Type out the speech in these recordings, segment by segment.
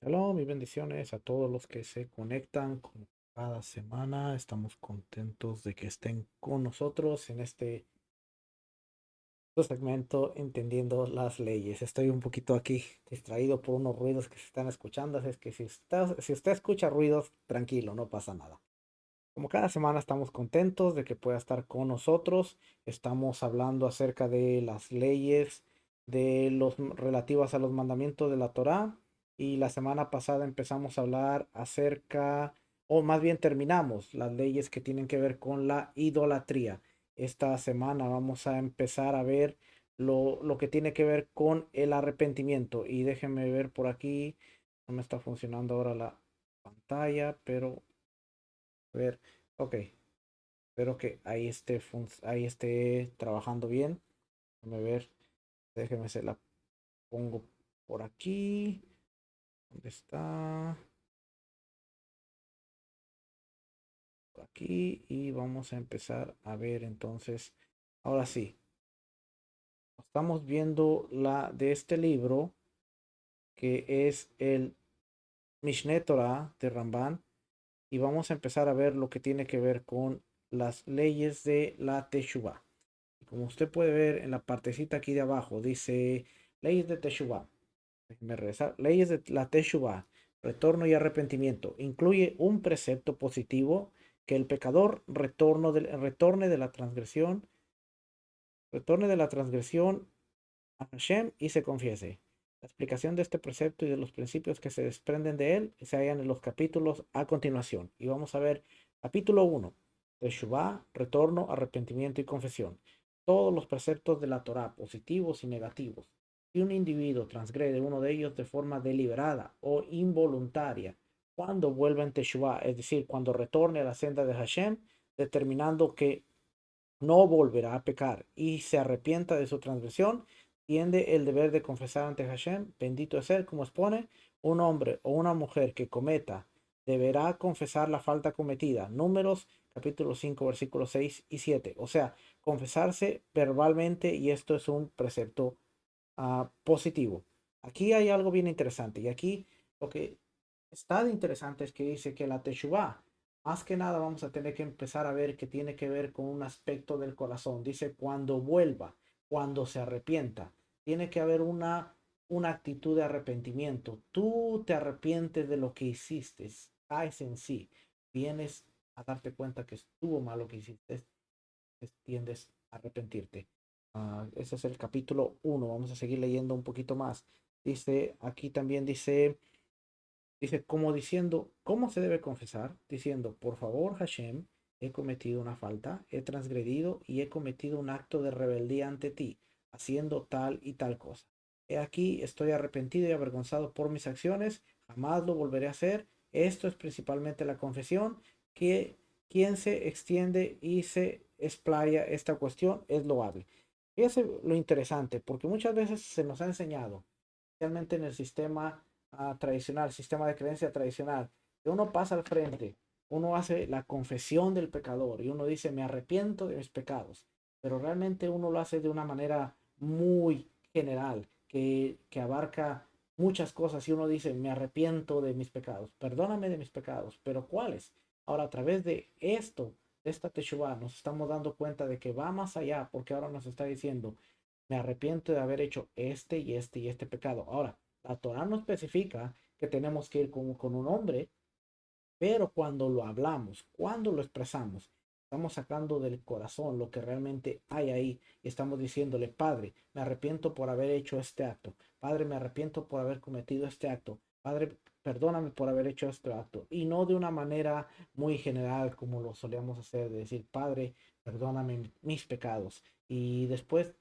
Shalom y bendiciones a todos los que se conectan como cada semana. Estamos contentos de que estén con nosotros en este segmento Entendiendo las Leyes. Estoy un poquito aquí distraído por unos ruidos que se están escuchando, así es que si usted escucha ruidos, tranquilo, no pasa nada. Como cada semana estamos contentos de que pueda estar con nosotros. Estamos hablando acerca de las leyes de los relativas a los mandamientos de la Torá. Y la semana pasada empezamos a hablar acerca, o más bien terminamos las leyes que tienen que ver con la idolatría. Esta semana vamos a empezar a ver lo que tiene que ver con el arrepentimiento. Y déjenme ver por aquí. No me está funcionando ahora la pantalla, pero a ver. Ok. Espero que ahí esté trabajando bien. Déjame ver. Déjeme se la pongo por aquí. ¿Dónde está? Por aquí. Y vamos a empezar a ver entonces. Ahora sí. Estamos viendo la de este libro. Que es el Mishneh Torah de Ramban. Y vamos a empezar a ver lo que tiene que ver con las leyes de la Teshuvah. Como usted puede ver en la partecita aquí de abajo, dice leyes de Teshuvah. Déjeme regresar. Leyes de la Teshuvah, retorno y arrepentimiento. Incluye un precepto positivo que el pecador retorne de la transgresión a Hashem y se confiese. La explicación de este precepto y de los principios que se desprenden de él se hallan en los capítulos a continuación. Y vamos a ver capítulo 1, Teshuvah, retorno, arrepentimiento y confesión. Todos los preceptos de la Torah, positivos y negativos. Si un individuo transgrede uno de ellos de forma deliberada o involuntaria, cuando vuelva en Teshuvah, es decir, cuando retorne a la senda de Hashem, determinando que no volverá a pecar y se arrepienta de su transgresión, tiende el deber de confesar ante Hashem, bendito es él, como expone, un hombre o una mujer que cometa, deberá confesar la falta cometida. Números capítulo 5 versículos 6 y 7. O sea, confesarse verbalmente y esto es un precepto positivo. Aquí hay algo bien interesante y aquí lo que está de interesante es que dice que la Teshuvah, más que nada vamos a tener que empezar a ver que tiene que ver con un aspecto del corazón. Dice cuando vuelva, cuando se arrepienta, tiene que haber una actitud de arrepentimiento. Tú te arrepientes de lo que hiciste, caes en sí, vienes a darte cuenta que estuvo mal lo que hiciste, tiendes a arrepentirte. Ese es el capítulo 1. Vamos a seguir leyendo un poquito más. Dice, aquí también dice, como diciendo, ¿cómo se debe confesar? Diciendo, por favor, Hashem, he cometido una falta, he transgredido y he cometido un acto de rebeldía ante ti, haciendo tal y tal cosa. He aquí, estoy arrepentido y avergonzado por mis acciones, jamás lo volveré a hacer. Esto es principalmente la confesión, que quien se extiende y se explaya esta cuestión es loable. Fíjese lo interesante, porque muchas veces se nos ha enseñado, especialmente en el sistema tradicional, sistema de creencia tradicional, que uno pasa al frente, uno hace la confesión del pecador y uno dice, me arrepiento de mis pecados, pero realmente uno lo hace de una manera muy general, que abarca muchas cosas y uno dice, me arrepiento de mis pecados, perdóname de mis pecados, pero ¿cuáles? Ahora, a través de esto, de esta Teshuvah, nos estamos dando cuenta de que va más allá, porque ahora nos está diciendo, me arrepiento de haber hecho este y este y este pecado. Ahora, la Torah no especifica que tenemos que ir con un hombre, pero cuando lo hablamos, cuando lo expresamos, estamos sacando del corazón lo que realmente hay ahí y estamos diciéndole, Padre, me arrepiento por haber hecho este acto. Padre, me arrepiento por haber cometido este acto. Padre, perdóname por haber hecho este acto. Y no de una manera muy general como lo solíamos hacer, de decir, Padre, perdóname mis pecados. Y después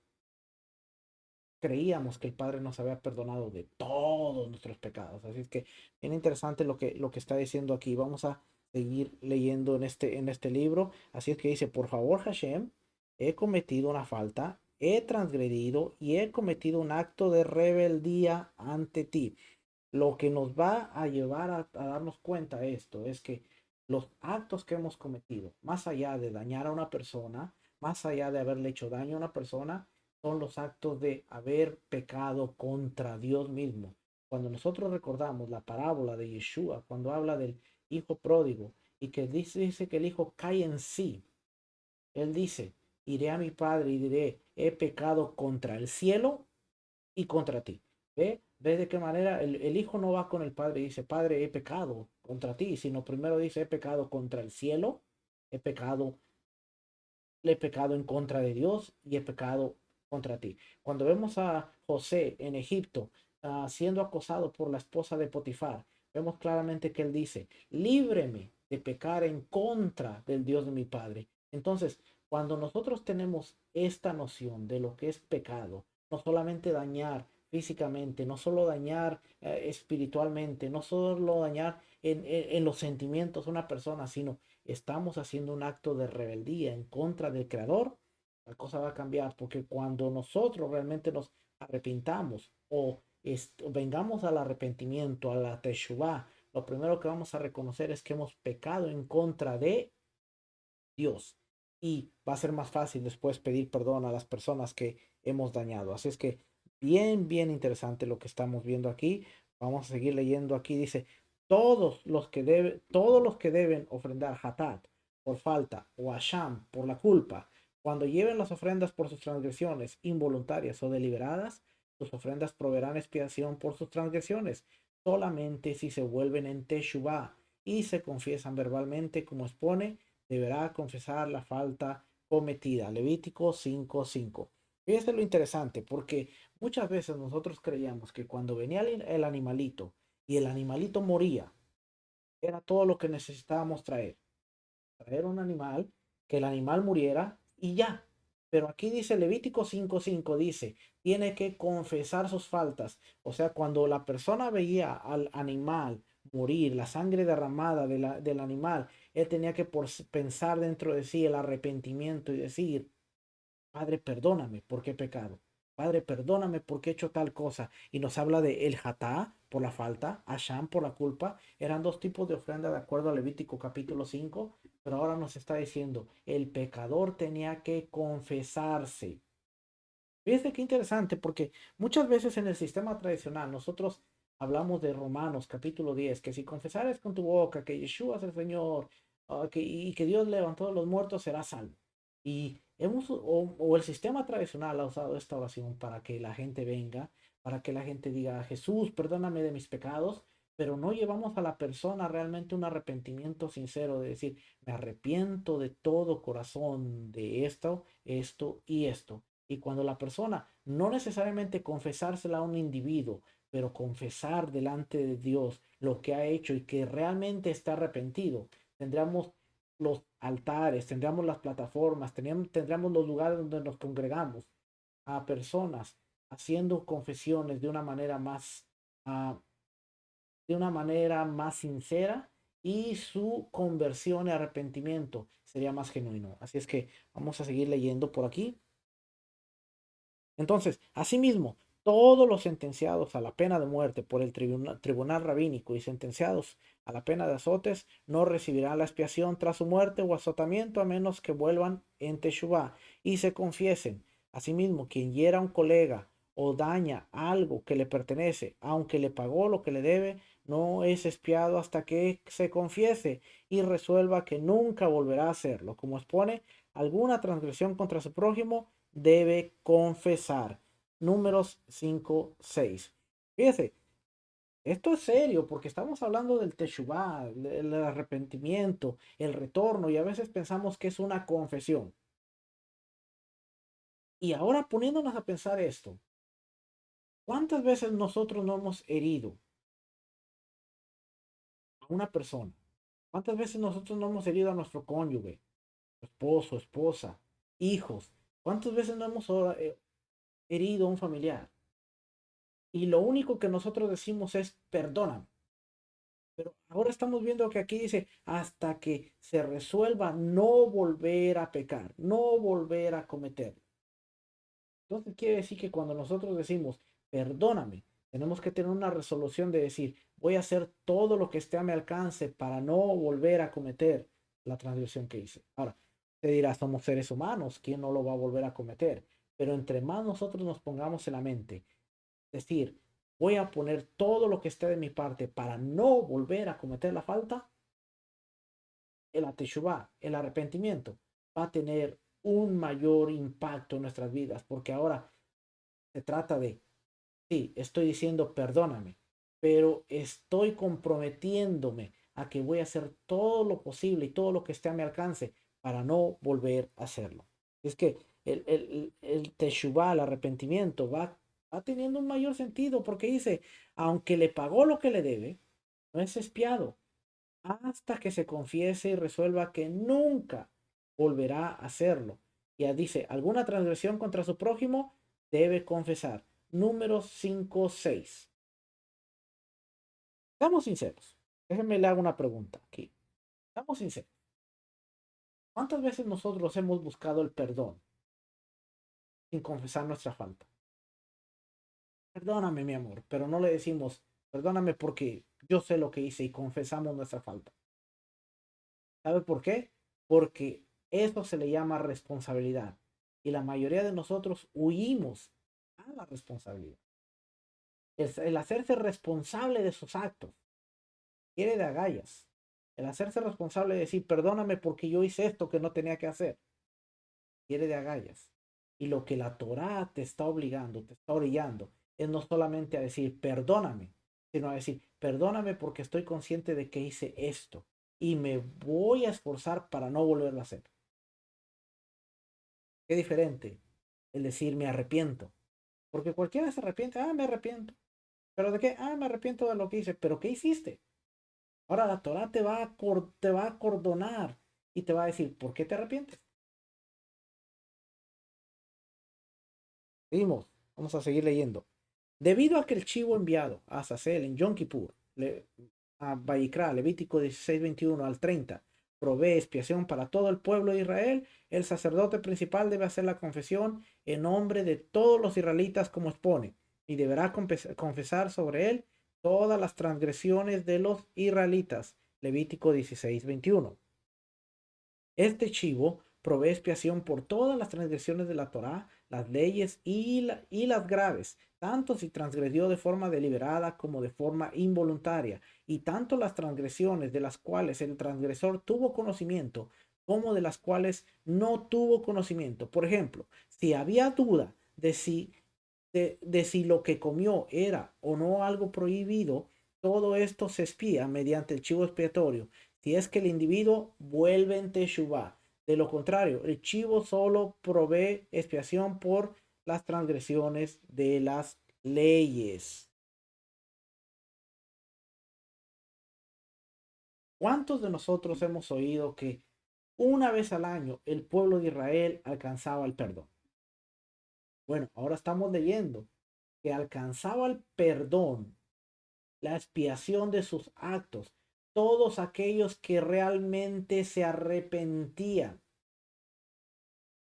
creíamos que el Padre nos había perdonado de todos nuestros pecados. Así es que bien interesante lo que está diciendo aquí. Vamos a seguir leyendo en este libro. Así es que dice, por favor, Hashem, he cometido una falta, he transgredido y he cometido un acto de rebeldía ante ti. Lo que nos va a llevar a darnos cuenta de esto es que los actos que hemos cometido, más allá de dañar a una persona, más allá de haberle hecho daño a una persona, son los actos de haber pecado contra Dios mismo. Cuando nosotros recordamos la parábola de Yeshua, cuando habla del hijo pródigo y que dice que el hijo cae en sí, él dice, iré a mi padre y diré, he pecado contra el cielo y contra ti. ¿Ve? ¿Ves de qué manera el hijo no va con el padre y dice, padre, he pecado contra ti, sino primero dice, he pecado contra el cielo, he pecado, le he pecado en contra de Dios y he pecado contra ti. Cuando vemos a José en Egipto siendo acosado por la esposa de Potifar, vemos claramente que él dice, líbreme de pecar en contra del Dios de mi padre. Entonces, cuando nosotros tenemos esta noción de lo que es pecado, no solamente dañar físicamente, no solo dañar espiritualmente, no solo dañar en los sentimientos de una persona, sino estamos haciendo un acto de rebeldía en contra del Creador, la cosa va a cambiar, porque cuando nosotros realmente nos arrepintamos o vengamos al arrepentimiento, a la teshuvah, lo primero que vamos a reconocer es que hemos pecado en contra de Dios y va a ser más fácil después pedir perdón a las personas que hemos dañado. Así es que bien interesante lo que estamos viendo aquí. Vamos a seguir leyendo aquí. Dice, todos los que deben ofrendar hatat por falta o asham por la culpa, cuando lleven las ofrendas por sus transgresiones involuntarias o deliberadas, sus ofrendas proveerán expiación por sus transgresiones, solamente si se vuelven en teshuvah y se confiesan verbalmente como expone deberá confesar la falta cometida. Levítico 5:5. Fíjese lo interesante, porque muchas veces nosotros creíamos que cuando venía el animalito y el animalito moría, era todo lo que necesitábamos traer. Traer un animal, que el animal muriera y ya. Pero aquí dice Levítico 5:5, dice, tiene que confesar sus faltas. O sea, cuando la persona veía al animal morir, la sangre derramada del animal, él tenía que pensar dentro de sí el arrepentimiento y decir, Padre, perdóname porque he pecado. Padre, perdóname porque he hecho tal cosa. Y nos habla de el hatá por la falta, asham por la culpa. Eran dos tipos de ofrenda de acuerdo a Levítico capítulo 5. Pero ahora nos está diciendo, el pecador tenía que confesarse. Fíjate qué interesante, porque muchas veces en el sistema tradicional nosotros hablamos de Romanos capítulo 10 que si confesares con tu boca que Yeshua es el Señor y que Dios levantó de los muertos, serás salvo. Y o el sistema tradicional ha usado esta oración para que la gente venga, para que la gente diga, Jesús, perdóname de mis pecados, pero no llevamos a la persona realmente un arrepentimiento sincero de decir, me arrepiento de todo corazón de esto y esto. Y cuando la persona, no necesariamente confesársela a un individuo, pero confesar delante de Dios lo que ha hecho y que realmente está arrepentido, tendremos los altares, tendremos las plataformas, tendremos los lugares donde nos congregamos a personas haciendo confesiones uh, de una manera más sincera y su conversión y arrepentimiento sería más genuino. Así es que vamos a seguir leyendo por aquí. Entonces, asimismo, todos los sentenciados a la pena de muerte por el tribunal rabínico y sentenciados a la pena de azotes no recibirán la expiación tras su muerte o azotamiento a menos que vuelvan en Teshuvah y se confiesen. Asimismo, quien hiera a un colega o daña algo que le pertenece, aunque le pagó lo que le debe, no es expiado hasta que se confiese y resuelva que nunca volverá a hacerlo. Como expone, alguna transgresión contra su prójimo debe confesar. Números 5:6. Fíjese, esto es serio porque estamos hablando del teshuvah, el arrepentimiento, el retorno y a veces pensamos que es una confesión. Y ahora poniéndonos a pensar esto, ¿cuántas veces nosotros no hemos herido a una persona? ¿Cuántas veces nosotros no hemos herido a nuestro cónyuge, esposo, esposa, hijos? ¿Cuántas veces no hemos herido a un familiar? Y lo único que nosotros decimos es perdóname. Pero ahora estamos viendo que aquí dice hasta que se resuelva no volver a pecar, no volver a cometer. Entonces quiere decir que cuando nosotros decimos perdóname, tenemos que tener una resolución de decir voy a hacer todo lo que esté a mi alcance para no volver a cometer la transgresión que hice. Ahora, te dirá, somos seres humanos, ¿quién no lo va a volver a cometer? Pero entre más nosotros nos pongamos en la mente, decir, voy a poner todo lo que esté de mi parte para no volver a cometer la falta, el teshuvá, el arrepentimiento, va a tener un mayor impacto en nuestras vidas, porque ahora se trata de, sí, estoy diciendo perdóname, pero estoy comprometiéndome a que voy a hacer todo lo posible y todo lo que esté a mi alcance para no volver a hacerlo. Es que el teshuvá, el arrepentimiento, va teniendo un mayor sentido porque dice, aunque le pagó lo que le debe, no es espiado hasta que se confiese y resuelva que nunca volverá a hacerlo. Ya dice, alguna transgresión contra su prójimo debe confesar. Número 5:6. Estamos sinceros. Déjenme le hago una pregunta aquí. Estamos sinceros. ¿Cuántas veces nosotros hemos buscado el perdón sin confesar nuestra falta? Perdóname, mi amor, pero no le decimos, perdóname porque yo sé lo que hice y confesamos nuestra falta. ¿Sabe por qué? Porque eso se le llama responsabilidad. Y la mayoría de nosotros huimos a la responsabilidad. El hacerse responsable de sus actos quiere de agallas. El hacerse responsable de decir, perdóname porque yo hice esto que no tenía que hacer, quiere de agallas. Y lo que la Torá te está obligando, te está orillando, es no solamente a decir, perdóname, sino a decir, perdóname porque estoy consciente de que hice esto y me voy a esforzar para no volverlo a hacer. Qué diferente el decir me arrepiento. Porque cualquiera se arrepiente, me arrepiento. ¿Pero de qué? Me arrepiento de lo que hice. ¿Pero qué hiciste? Ahora la Torah te va a acordonar y te va a decir, ¿por qué te arrepientes? Seguimos, vamos a seguir leyendo. Debido a que el chivo enviado a Azazel en Yom Kippur, a Vayikra, Levítico 16:21 al 30, provee expiación para todo el pueblo de Israel, el sacerdote principal debe hacer la confesión en nombre de todos los israelitas como expone, y deberá confesar sobre él todas las transgresiones de los israelitas. Levítico 16:21. Este chivo provee expiación por todas las transgresiones de la Torá, las leyes y las graves, tanto si transgredió de forma deliberada como de forma involuntaria, y tanto las transgresiones de las cuales el transgresor tuvo conocimiento como de las cuales no tuvo conocimiento. Por ejemplo, si había duda de si lo que comió era o no algo prohibido, todo esto se expía mediante el chivo expiatorio si es que el individuo vuelve en Teshuvah. De lo contrario, el chivo solo provee expiación por las transgresiones de las leyes. ¿Cuántos de nosotros hemos oído que una vez al año el pueblo de Israel alcanzaba el perdón? Bueno, ahora estamos leyendo que alcanzaba el perdón, la expiación de sus actos, todos aquellos que realmente se arrepentían.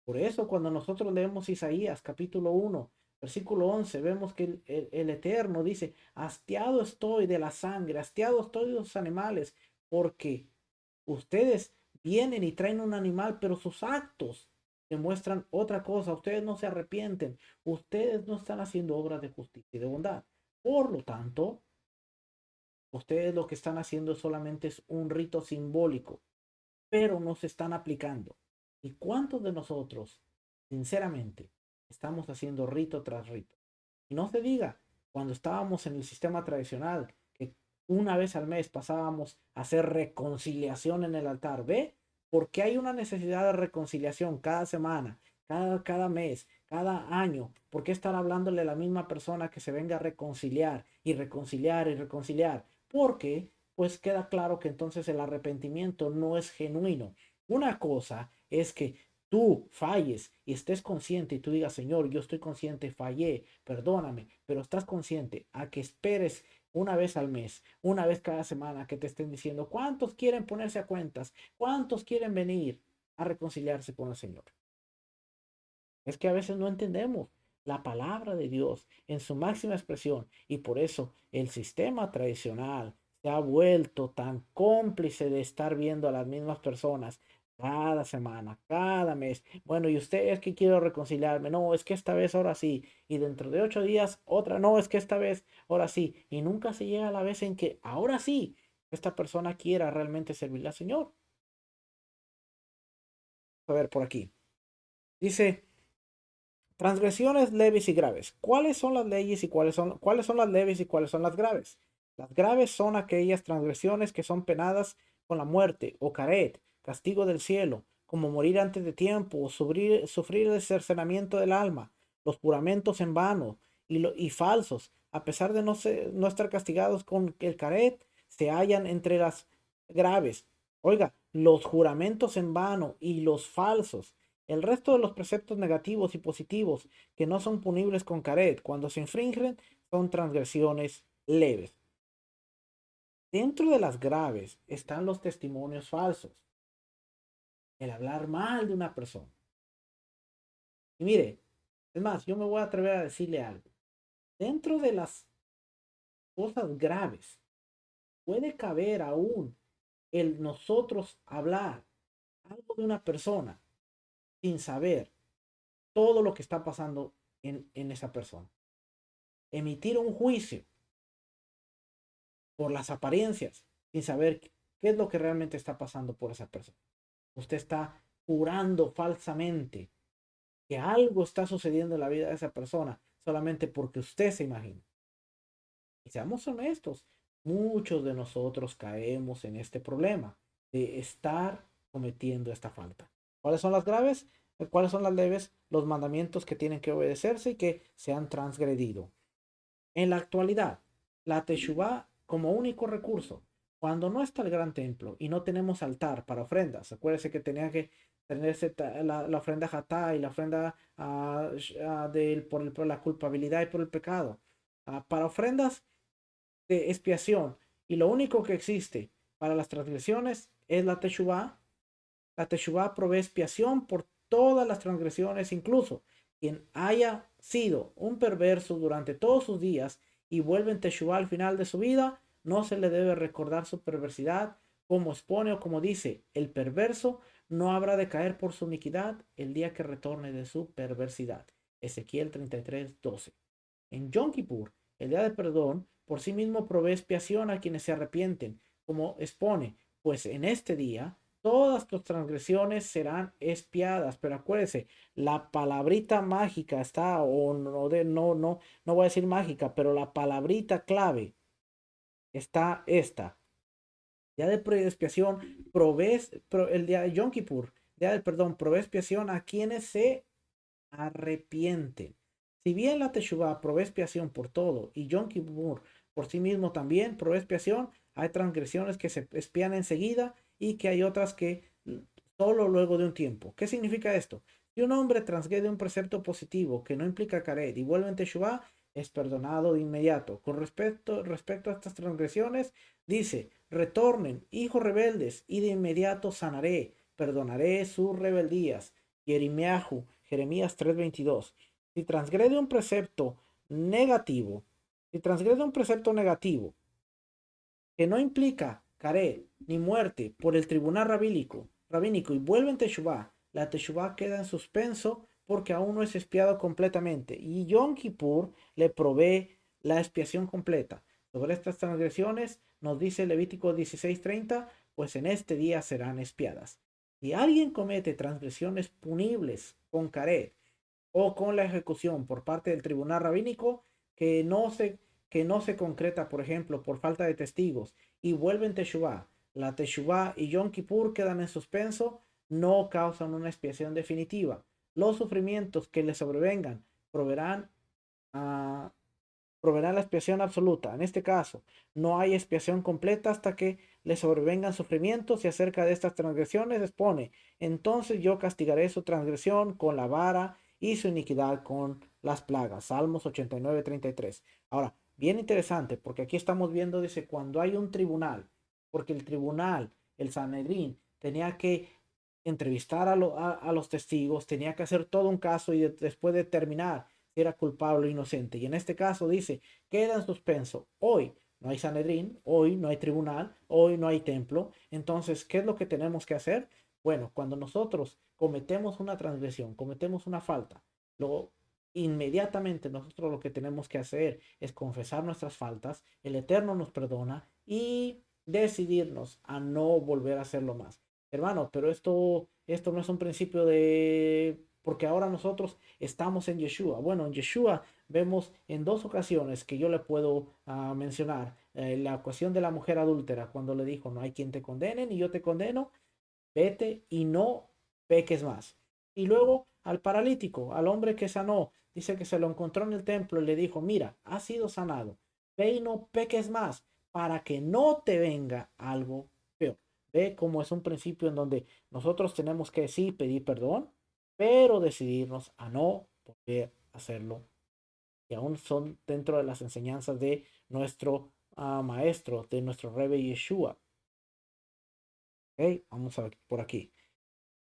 Por eso cuando nosotros leemos Isaías capítulo 1, versículo 11, vemos que el Eterno dice, hastiado estoy de la sangre, hastiado estoy de los animales, porque ustedes vienen y traen un animal, pero sus actos demuestran otra cosa. Ustedes no se arrepienten, ustedes no están haciendo obras de justicia y de bondad. Por lo tanto, ustedes lo que están haciendo solamente es un rito simbólico, pero no se están aplicando. ¿Y cuántos de nosotros, sinceramente, estamos haciendo rito tras rito? Y no se diga, cuando estábamos en el sistema tradicional, que una vez al mes pasábamos a hacer reconciliación en el altar. ¿Ve? Porque hay una necesidad de reconciliación cada semana, cada mes, cada año. ¿Por qué estar hablándole a la misma persona que se venga a reconciliar y reconciliar y reconciliar? Porque pues queda claro que entonces el arrepentimiento no es genuino. Una cosa es que tú falles y estés consciente y tú digas, Señor, yo estoy consciente, fallé, perdóname, pero estás consciente a que esperes una vez al mes, una vez cada semana que te estén diciendo cuántos quieren ponerse a cuentas, cuántos quieren venir a reconciliarse con el Señor. Es que a veces no entendemos la palabra de Dios en su máxima expresión y por eso el sistema tradicional se ha vuelto tan cómplice de estar viendo a las mismas personas Cada semana, cada mes. Bueno, y usted es que quiero reconciliarme. No, es que esta vez ahora sí. Y dentro de 8 días, otra. No, es que esta vez, ahora sí. Y nunca se llega a la vez en que ahora sí, esta persona quiera realmente servirle al Señor. A ver, por aquí. Dice, transgresiones leves y graves. ¿Cuáles son las leyes y cuáles son las leves y cuáles son las graves? Las graves son aquellas transgresiones que son penadas con la muerte o caret, castigo del cielo, como morir antes de tiempo o sufrir el cercenamiento del alma, los juramentos en vano y falsos, a pesar de no estar castigados con el caret, se hallan entre las graves. Oiga, los juramentos en vano y los falsos. El resto de los preceptos negativos y positivos que no son punibles con caret cuando se infringen son transgresiones leves. Dentro de las graves están los testimonios falsos, el hablar mal de una persona. Y mire, es más, yo me voy a atrever a decirle algo. Dentro de las cosas graves puede caber aún el nosotros hablar algo de una persona sin saber todo lo que está pasando en esa persona. Emitir un juicio por las apariencias, sin saber qué es lo que realmente está pasando por esa persona. Usted está jurando falsamente que algo está sucediendo en la vida de esa persona solamente porque usted se imagina. Y seamos honestos, muchos de nosotros caemos en este problema de estar cometiendo esta falta. ¿Cuáles son las graves? ¿Cuáles son las leves? Los mandamientos que tienen que obedecerse y que se han transgredido. En la actualidad, la Teshuvá como único recurso, cuando no está el gran templo y no tenemos altar para ofrendas, acuérdese que tenía que tenerse la ofrenda jatá y la ofrenda por la culpabilidad y por el pecado. Para ofrendas de expiación, y lo único que existe para las transgresiones es la Teshuvá. La Teshuvá provee expiación por todas las transgresiones, incluso quien haya sido un perverso durante todos sus días y vuelve en Teshuvá al final de su vida, no se le debe recordar su perversidad, como expone o como dice, el perverso no habrá de caer por su iniquidad el día que retorne de su perversidad. Ezequiel 33:12. En Yom Kippur, el día de perdón, por sí mismo provee expiación a quienes se arrepienten, como expone, pues en este día todas tus transgresiones serán expiadas. Pero acuérdese, la palabrita mágica está, o no voy a decir mágica, pero la palabrita clave está esta. Día de expiación, el día de Yom Kippur, día del perdón, provee expiación a quienes se arrepienten. Si bien la Teshuvah provee expiación por todo y Yom Kippur por sí mismo también provee expiación, hay transgresiones que se expian enseguida y que hay otras que solo luego de un tiempo. ¿Qué significa esto? Si un hombre transgrede un precepto positivo que no implica caret y vuelve en Teshuvah, es perdonado de inmediato. Con respecto a estas transgresiones, dice, retornen, hijos rebeldes, y de inmediato sanaré, perdonaré sus rebeldías. Jeremías 3:22. Si transgrede un precepto negativo, si transgrede un precepto negativo que no implica caret ni muerte por el tribunal rabínico y vuelve en Teshuvah, la Teshuvah queda en suspenso porque aún no es expiado completamente. Y Yom Kippur le provee la expiación completa. Sobre estas transgresiones nos dice Levítico 16:30, pues en este día serán expiadas. Si alguien comete transgresiones punibles con caret o con la ejecución por parte del tribunal rabínico que no se, que no se concreta, por ejemplo, por falta de testigos y vuelven Teshuvah, la Teshuvah y Yom Kippur quedan en suspenso, no causan una expiación definitiva. Los sufrimientos que le sobrevengan proveerán a proveerá la expiación absoluta. En este caso, no hay expiación completa hasta que le sobrevengan sufrimientos y acerca de estas transgresiones expone, entonces yo castigaré su transgresión con la vara y su iniquidad con las plagas. Salmos 89:33. Ahora, bien interesante, porque aquí estamos viendo, dice, cuando hay un tribunal, porque el tribunal, el Sanedrín, tenía que entrevistar a los testigos, tenía que hacer todo un caso y después determinar si era culpable o inocente. Y en este caso dice, queda en suspenso. Hoy no hay Sanedrín, hoy no hay tribunal, hoy no hay templo. Entonces, ¿qué es lo que tenemos que hacer? Bueno, cuando nosotros cometemos una transgresión, cometemos una falta, luego inmediatamente nosotros lo que tenemos que hacer es confesar nuestras faltas, el Eterno nos perdona y decidirnos a no volver a hacerlo más. Hermano, pero esto no es un principio de... porque ahora nosotros estamos en Yeshua. Bueno, en Yeshua vemos en dos ocasiones que yo le puedo mencionar. La ocasión de la mujer adúltera, cuando le dijo, no hay quien te condene, ni yo te condeno, vete y no peques más. Y luego al paralítico, al hombre que sanó, dice que se lo encontró en el templo y le dijo, mira, has sido sanado, ve y no peques más para que no te venga algo peor. Ve cómo es un principio en donde nosotros tenemos que sí pedir perdón, pero decidirnos a no volver a hacerlo. Y aún son dentro de las enseñanzas de nuestro maestro, de nuestro Rebbe Yeshua. ¿Ok? Vamos a ver por aquí.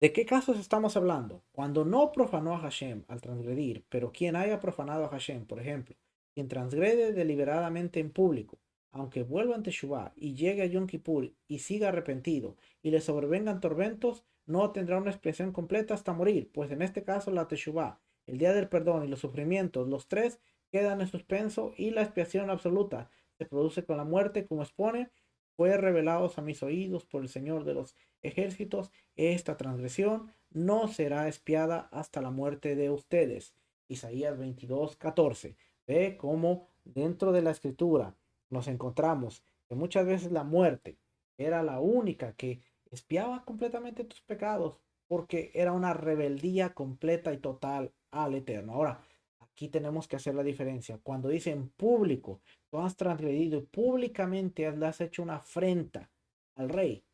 ¿De qué casos estamos hablando? Cuando no profanó a Hashem al transgredir, pero quien haya profanado a Hashem, por ejemplo, quien transgrede deliberadamente en público, aunque vuelva ante Shubá y llegue a Yom Kippur y siga arrepentido y le sobrevengan tormentos, no tendrá una expiación completa hasta morir, pues en este caso la Teshuvá, el día del perdón y los sufrimientos, los tres quedan en suspenso y la expiación absoluta se produce con la muerte, como expone, fue revelados a mis oídos por el Señor de los ejércitos, esta transgresión no será espiada hasta la muerte de ustedes. Isaías 22:14. Ve cómo dentro de la escritura nos encontramos que muchas veces la muerte era la única que espiaba completamente tus pecados porque era una rebeldía completa y total al Eterno. Ahora, aquí tenemos que hacer la diferencia. Cuando dice en público, tú has transgredido y públicamente le has hecho una afrenta al rey,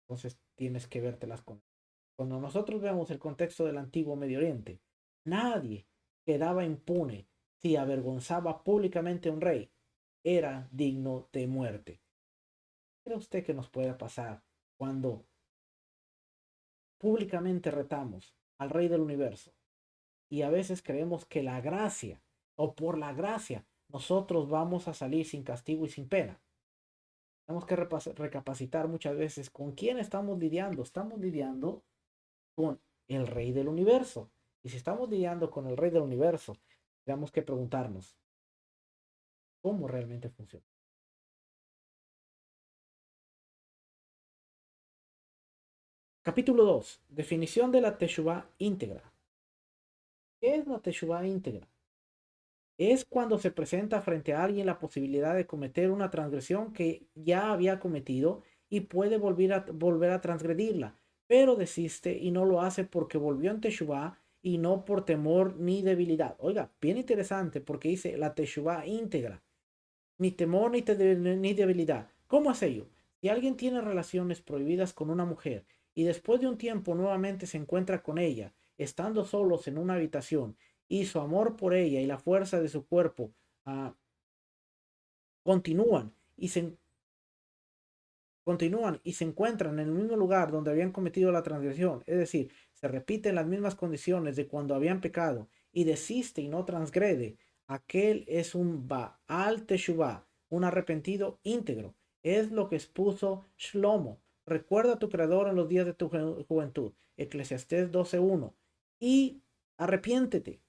entonces tienes que vértelas con. Cuando nosotros vemos el contexto del antiguo Medio Oriente, nadie quedaba impune si avergonzaba públicamente a un rey. Era digno de muerte. ¿Qué cree usted que nos puede pasar cuando públicamente retamos al rey del universo? Y a veces creemos que la gracia, o por la gracia, nosotros vamos a salir sin castigo y sin pena. Tenemos que recapacitar muchas veces con quién estamos lidiando. Estamos lidiando con el rey del universo. Y si estamos lidiando con el rey del universo, tenemos que preguntarnos cómo realmente funciona. Capítulo 2. Definición de la Teshuvah íntegra. ¿Qué es la Teshuvah íntegra? Es cuando se presenta frente a alguien la posibilidad de cometer una transgresión que ya había cometido y puede volver a transgredirla, pero desiste y no lo hace porque volvió en Teshuvah y no por temor ni debilidad. Oiga, bien interesante porque dice la Teshuvah íntegra, ni temor ni debilidad. ¿Cómo es ello? Si alguien tiene relaciones prohibidas con una mujer y después de un tiempo nuevamente se encuentra con ella, estando solos en una habitación, y su amor por ella y la fuerza de su cuerpo ah, continúan y se continúan y se encuentran en el mismo lugar donde habían cometido la transgresión, es decir, se repiten las mismas condiciones de cuando habían pecado y desiste y no transgrede, aquel es un Baal Teshuvah, un arrepentido íntegro. Es lo que expuso Shlomo. Recuerda a tu creador en los días de tu juventud. Eclesiastés 12:1. Y arrepiéntete.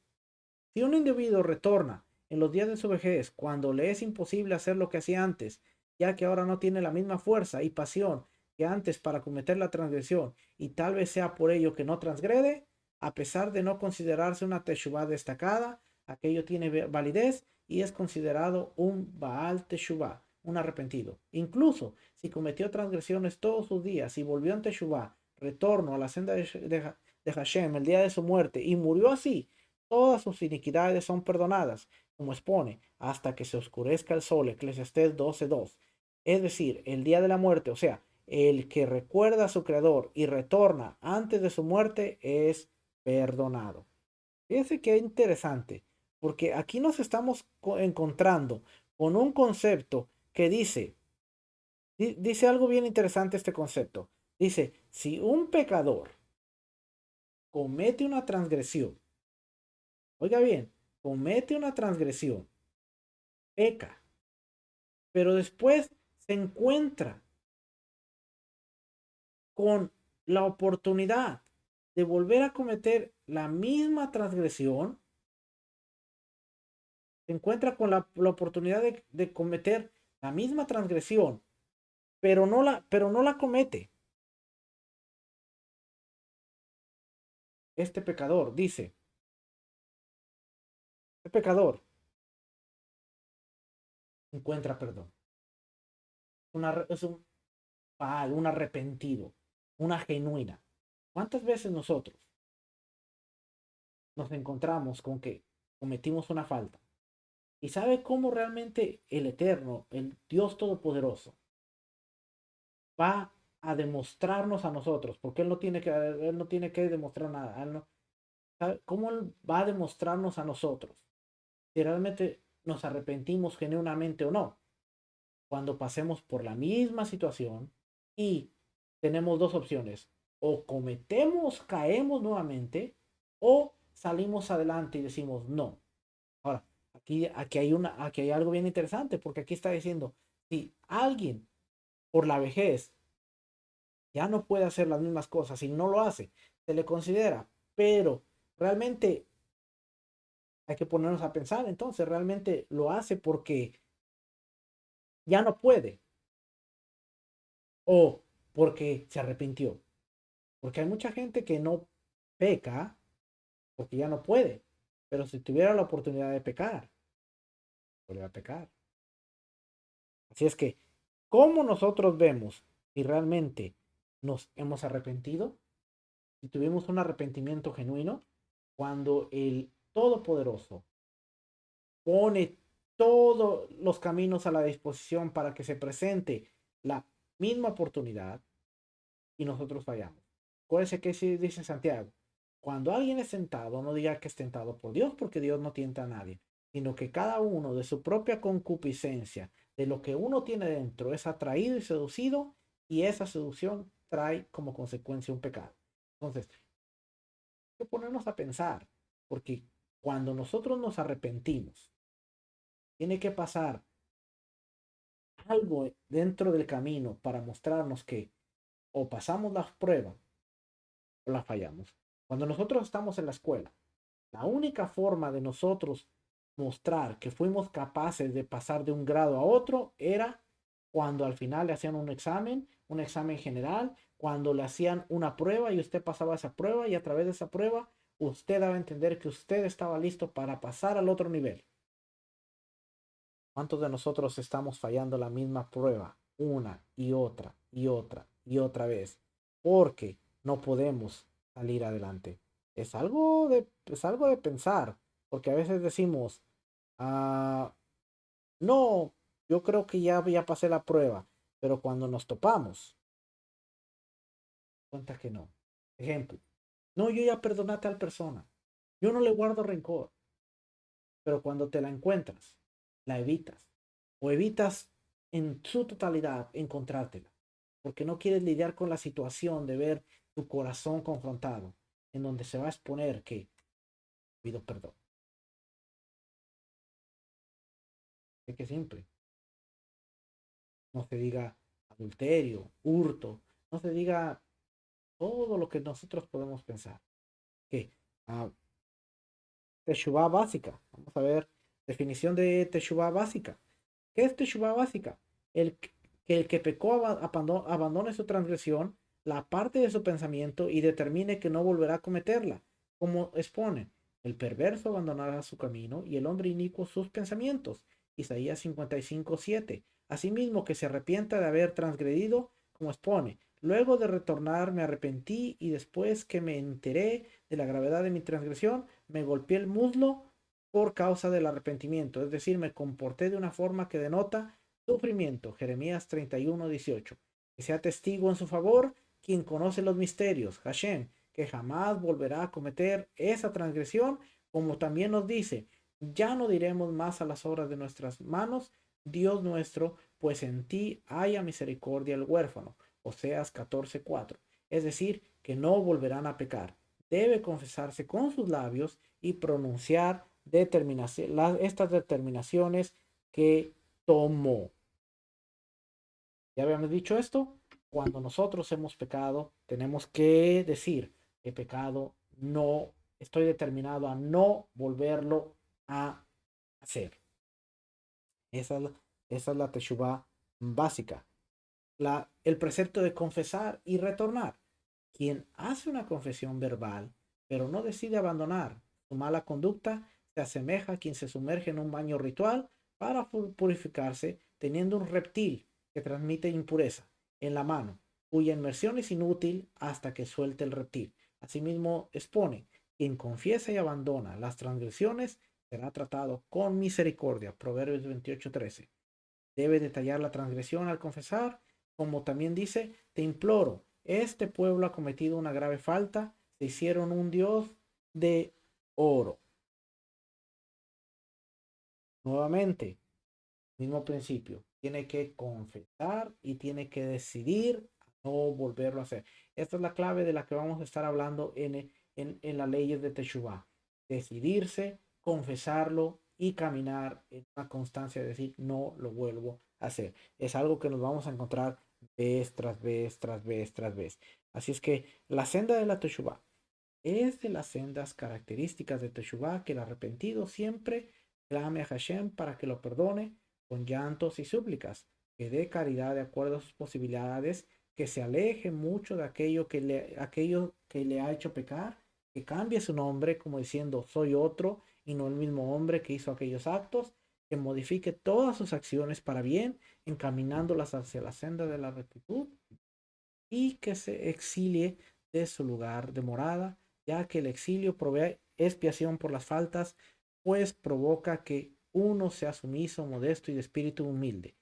Si un individuo retorna en los días de su vejez, cuando le es imposible hacer lo que hacía antes, ya que ahora no tiene la misma fuerza y pasión que antes para cometer la transgresión, y tal vez sea por ello que no transgrede, a pesar de no considerarse una teshuvah destacada, aquello tiene validez y es considerado un Baal Teshuvah, un arrepentido. Incluso si cometió transgresiones todos sus días y volvió en Teshuvah, retorno a la senda de Hashem el día de su muerte y murió así, todas sus iniquidades son perdonadas, como expone, hasta que se oscurezca el sol, Eclesiastés 12:2. Es decir, el día de la muerte, o sea, el que recuerda a su creador y retorna antes de su muerte es perdonado. Fíjense qué interesante, porque aquí nos estamos encontrando con un concepto que dice algo bien interesante este concepto. Dice, si un pecador comete una transgresión, oiga bien, comete una transgresión, peca, pero después se encuentra con la oportunidad de volver a cometer la misma transgresión, se encuentra con la oportunidad de cometer la misma transgresión, pero no la comete. Este pecador dice, el pecador encuentra perdón. Es un arrepentido, una genuina. ¿Cuántas veces nosotros nos encontramos con que cometimos una falta? ¿Y sabe cómo realmente el Eterno, el Dios Todopoderoso, va a demostrarnos a nosotros? Porque Él no tiene que demostrar nada. ¿Sabe cómo Él va a demostrarnos a nosotros si realmente nos arrepentimos genuinamente o no? Cuando pasemos por la misma situación y tenemos dos opciones: o cometemos, caemos nuevamente, o salimos adelante y decimos no. Ahora, aquí hay algo bien interesante, porque aquí está diciendo, si alguien por la vejez ya no puede hacer las mismas cosas y no lo hace, se le considera, pero realmente hay que ponernos a pensar, entonces realmente lo hace porque ya no puede o porque se arrepintió. Porque hay mucha gente que no peca porque ya no puede, pero si tuviera la oportunidad de pecar, vuelve a pecar. Así es que, ¿cómo nosotros vemos si realmente nos hemos arrepentido? Si tuvimos un arrepentimiento genuino, cuando el Todopoderoso pone todos los caminos a la disposición para que se presente la misma oportunidad y nosotros fallamos. Acuérdense que sí dice Santiago: cuando alguien es tentado, no diga que es tentado por Dios, porque Dios no tienta a nadie, sino que cada uno de su propia concupiscencia, de lo que uno tiene dentro, es atraído y seducido, y esa seducción trae como consecuencia un pecado. Entonces, hay que ponernos a pensar, porque cuando nosotros nos arrepentimos, tiene que pasar algo dentro del camino para mostrarnos que o pasamos las pruebas o las fallamos. Cuando nosotros estamos en la escuela, la única forma de nosotros mostrar que fuimos capaces de pasar de un grado a otro era cuando al final le hacían un examen general, cuando le hacían una prueba y usted pasaba esa prueba, y a través de esa prueba usted daba a entender que usted estaba listo para pasar al otro nivel. ¿Cuántos de nosotros estamos fallando la misma prueba una y otra y otra y otra vez porque no podemos salir adelante? Es algo de pensar, porque a veces decimos, ah, no, yo creo que ya pasé la prueba, pero cuando nos topamos, cuenta que no. Ejemplo, no, yo ya perdoné a tal persona, yo no le guardo rencor, pero cuando te la encuentras, la evitas, o evitas en su totalidad encontrártela, porque no quieres lidiar con la situación de ver tu corazón confrontado, en donde se va a exponer que pido perdón. Es que simple, no se diga adulterio, hurto, no se diga todo lo que nosotros podemos pensar. Que ah, Teshuvah básica, vamos a ver, definición de Teshuvah básica. ¿Qué es Teshuvah básica? Que el que pecó abandone su transgresión, la parte de su pensamiento, y determine que no volverá a cometerla. Como expone, el perverso abandonará su camino y el hombre inicuo sus pensamientos. Isaías 55:7. Asimismo, que se arrepienta de haber transgredido, como expone. Luego de retornar me arrepentí, y después que me enteré de la gravedad de mi transgresión, me golpeé el muslo por causa del arrepentimiento. Es decir, me comporté de una forma que denota sufrimiento. Jeremías 31:18. Que sea testigo en su favor quien conoce los misterios, Hashem, que jamás volverá a cometer esa transgresión, como también nos dice: ya no diremos más a las obras de nuestras manos, Dios nuestro, pues en ti haya misericordia el huérfano. Oseas 14:4. Es decir, que no volverán a pecar. Debe confesarse con sus labios y pronunciar estas determinaciones que tomó. Ya habíamos dicho esto. cuando nosotros hemos pecado, tenemos que decir, he pecado, no, estoy determinado a no volverlo a hacer. Esa es esa es la teshuvá básica. El precepto de confesar y retornar. Quien hace una confesión verbal, pero no decide abandonar su mala conducta, se asemeja a quien se sumerge en un baño ritual para purificarse, teniendo un reptil que transmite impureza en la mano, cuya inmersión es inútil hasta que suelte el reptil. Asimismo, expone, quien confiesa y abandona las transgresiones será tratado con misericordia. Proverbios 28:13. Debe detallar la transgresión al confesar, como también dice, te imploro, este pueblo ha cometido una grave falta, se hicieron un dios de oro. Nuevamente, mismo principio, tiene que confesar y tiene que decidir no volverlo a hacer. Esta es la clave de la que vamos a estar hablando en las leyes de Teshuvah. Decidirse, confesarlo y caminar en una constancia de decir no lo vuelvo a hacer. Es algo que nos vamos a encontrar vez tras vez, tras vez, tras vez. Así es que la senda de la Teshuvah es de las sendas características de Teshuvah que el arrepentido siempre clame a Hashem para que lo perdone con llantos y súplicas, que dé caridad de acuerdo a sus posibilidades, que se aleje mucho de aquello que le ha hecho pecar, que cambie su nombre como diciendo soy otro y no el mismo hombre que hizo aquellos actos, que modifique todas sus acciones para bien, encaminándolas hacia la senda de la rectitud y que se exilie de su lugar de morada, ya que el exilio provee expiación por las faltas, pues provoca que uno sea sumiso, modesto y de espíritu humilde.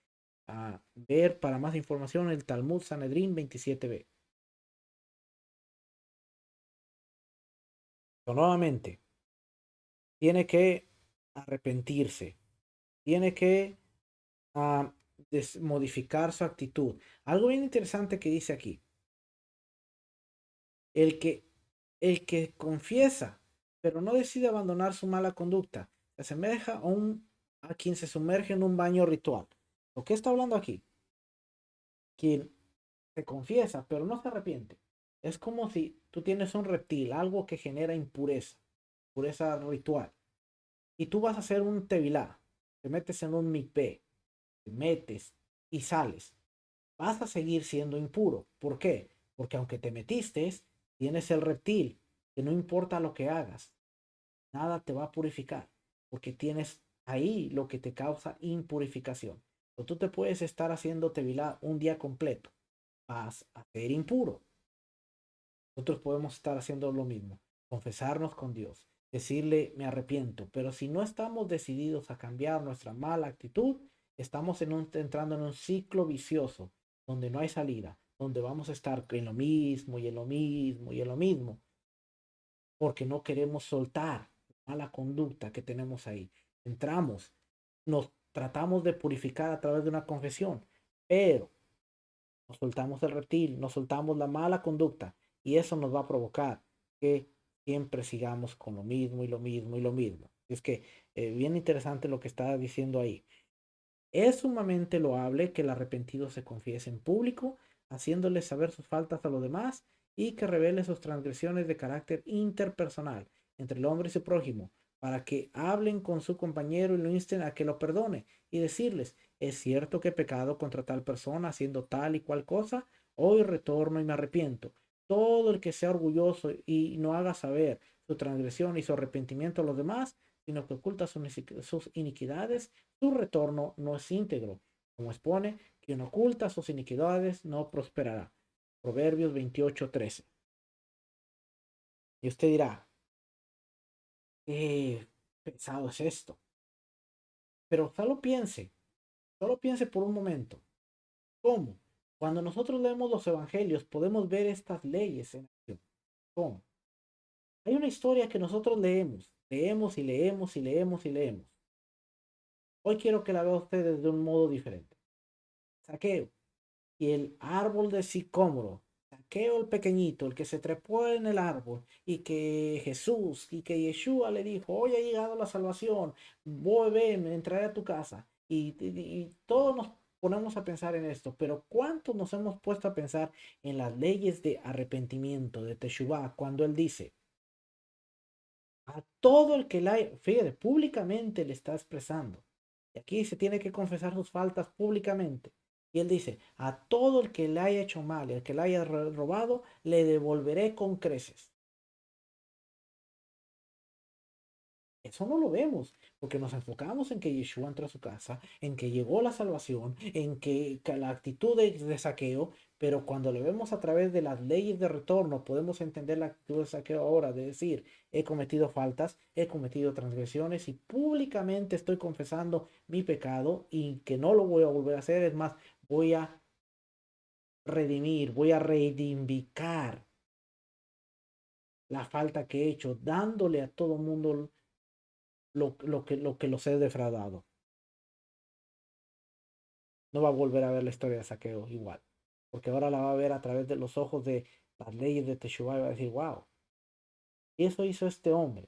A ver para más información el Talmud Sanedrín 27b. Nuevamente, tiene que arrepentirse, tiene que uh, modificar su actitud. Algo bien interesante que dice aquí, el que, el que confiesa, pero no decide abandonar su mala conducta, se asemeja a quien se sumerge en un baño ritual. ¿Lo que está hablando aquí? Quien se confiesa, pero no se arrepiente. Es como si tú tienes un reptil, algo que genera impureza, pureza ritual, y tú vas a hacer un tevilá, te metes en un mipé, te metes y sales. Vas a seguir siendo impuro. ¿Por qué? Porque aunque te metiste, tienes el reptil, que no importa lo que hagas, nada te va a purificar, porque tienes ahí lo que te causa impurificación. O tú te puedes estar haciendo tevilá un día completo, vas a ser impuro. Nosotros podemos estar haciendo lo mismo, confesarnos con Dios, decirle me arrepiento, pero si no estamos decididos a cambiar nuestra mala actitud, estamos entrando en un ciclo vicioso donde no hay salida, donde vamos a estar en lo mismo y en lo mismo y en lo mismo, porque no queremos soltar la mala conducta que tenemos ahí. Entramos, nos tratamos de purificar a través de una confesión, pero nos soltamos el reptil, nos soltamos la mala conducta y eso nos va a provocar que siempre sigamos con lo mismo y lo mismo y lo mismo. Es que bien interesante lo que está diciendo ahí. Es sumamente loable que el arrepentido se confiese en público, haciéndole saber sus faltas a los demás y que revele sus transgresiones de carácter interpersonal entre el hombre y su prójimo, para que hablen con su compañero y lo insten a que lo perdone y decirles, es cierto que he pecado contra tal persona haciendo tal y cual cosa, hoy retorno y me arrepiento. Todo el que sea orgulloso y no haga saber su transgresión y su arrepentimiento a los demás, sino que oculta sus iniquidades, su retorno no es íntegro. Como expone, quien oculta sus iniquidades no prosperará. Proverbios 28:13. Y usted dirá, qué pesado es esto. Pero solo piense por un momento. ¿Cómo? Cuando nosotros leemos los evangelios podemos ver estas leyes en acción. ¿Cómo? Hay una historia que nosotros leemos y leemos y leemos y leemos. Hoy quiero que la vea usted de un modo diferente. Saqueo y el árbol de sicómoro. Saqueo el pequeñito, el que se trepó en el árbol y que Jesús y que Yeshua le dijo, hoy ha llegado la salvación, voy, ven, entraré a tu casa. Y todos nos ponemos a pensar en esto, pero ¿cuánto nos hemos puesto a pensar en las leyes de arrepentimiento, de Teshuvah, cuando él dice, a todo el que la, fíjate, públicamente le está expresando. Y aquí se tiene que confesar sus faltas públicamente. Y él dice, a todo el que le haya hecho mal y al que le haya robado, le devolveré con creces. Eso no lo vemos, porque nos enfocamos en que Yeshua entró a su casa, en que llegó la salvación, en que la actitud de saqueo, pero cuando lo vemos a través de las leyes de retorno, podemos entender la actitud de saqueo ahora, de decir, he cometido faltas, he cometido transgresiones y públicamente estoy confesando mi pecado y que no lo voy a volver a hacer, es más, voy a redimir, voy a reivindicar la falta que he hecho, dándole a todo mundo lo que los he defraudado. No va a volver a ver la historia de saqueo igual, porque ahora la va a ver a través de los ojos de las leyes de Teshuvah y va a decir, wow, y eso hizo este hombre.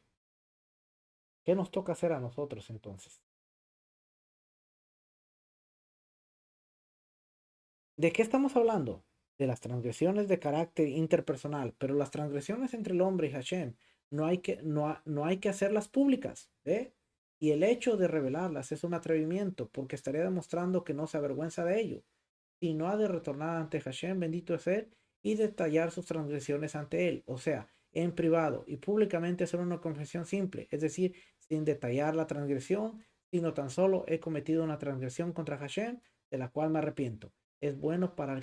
¿Qué nos toca hacer a nosotros entonces? ¿De qué estamos hablando? De las transgresiones de carácter interpersonal, pero las transgresiones entre el hombre y Hashem no hay que hacerlas públicas, ¿eh? Y el hecho de revelarlas es un atrevimiento, porque estaría demostrando que no se avergüenza de ello, y no ha de retornar ante Hashem, bendito es él, y detallar sus transgresiones ante él, o sea, en privado y públicamente hacer una confesión simple, es decir, sin detallar la transgresión, sino tan solo he cometido una transgresión contra Hashem, de la cual me arrepiento. Es bueno para